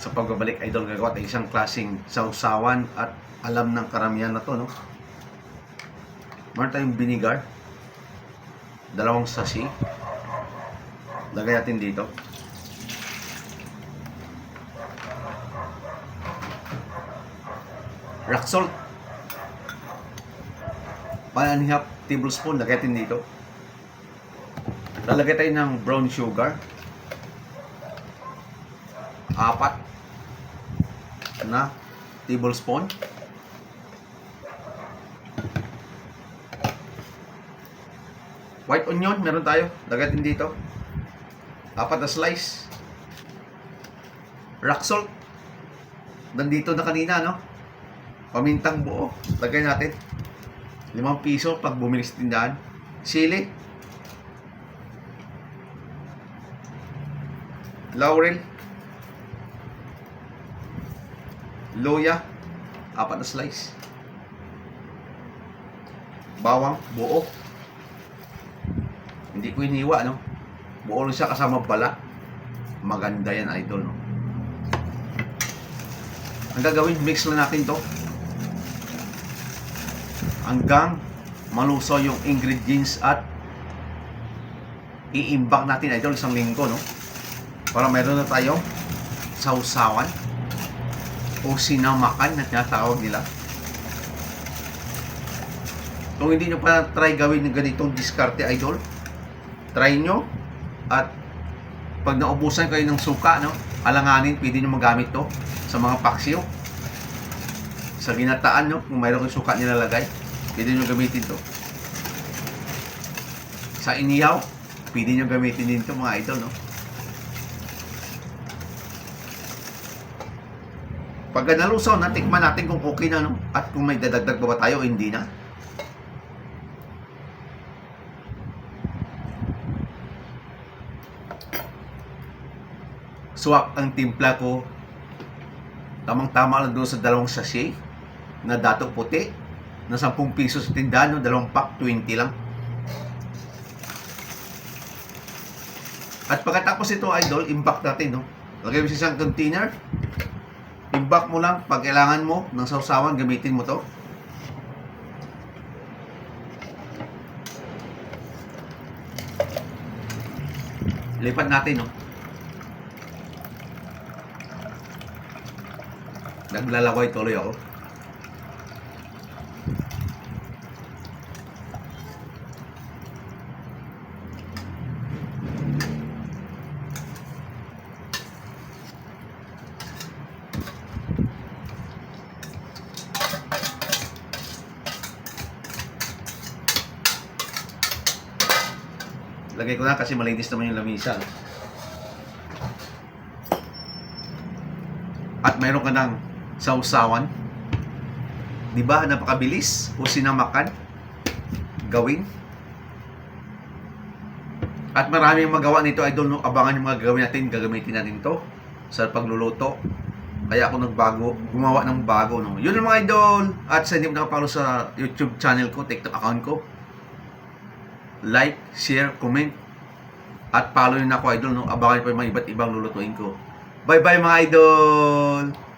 sa pagbabalik idol, gagawa tayo isang klaseng sausawan at alam ng karamihan na to, no? Meron tayong vinegar, 2 sachet. Lagay natin dito. Rock salt, 1.5 tablespoon. Lagay natin dito. Lalagay tayo ng brown sugar, 4 na tablespoon. White onion, meron tayo. Lagay natin dito. 4 na slice. Rock salt, nandito na kanina, no? Pamintang buo, lagay natin. 5 piso pag bumili sa tindahan. Sili, laurel, loya, 4 na slice. Bawang buo, hindi ko iniwa, no? Buo lang siya kasama bala. Maganda yan, idol, no? Ang gagawin, mix lang natin to hanggang maluso yung ingredients at i-imbak natin, idol, 1 linggo, no? Para meron na tayong sausawan o sinamakan na tinatawag nila. Kung hindi nyo pa try gawin ng ganitong diskarte, idol, try nyo. At pag naubusan kayo ng suka, no, alanganin, pwede nyo magamit to sa mga paksiw, sa ginataan, no, kung mayroon kayong suka nilalagay, pwede nyo gamitin to. Sa inihaw, pwede nyo gamitin din to, mga idol, no. Pagka nalusaw na, tikman natin kung okay na, no, at kung may dadagdag ba tayo o hindi na. Swak ang timpla ko. Tamang-tama lang doon sa 2 sachet na dato puti na 10 piso sa tindahan, no? 2 pack, 20 lang. At pagkatapos ito, idol, imbak natin, no? Lagay mo sa isang container. Imbak mo lang. Pag kailangan mo ng sausawan, gamitin mo to. Lipat natin, no? Naglalaway tuloy ako. Lagay ko na kasi malinis naman yung lamisa. At mayroon ka ng sausawan. Di ba? Napakabilis o sinamakan gawin. At maraming magawa nito, idol, no? Abangan yung mga gagawin natin. Gagamitin natin to sa pagluluto. Kaya ako nagbago, gumawa ng bago, no? Yun ang mga idol. At sa hindi mo nakapalo sa YouTube channel ko, TikTok account ko, like, share, comment, at follow nyo na ako, idol, no? Abangan nyo pa yung mga iba't ibang lulutuin ko. Bye bye, mga idol!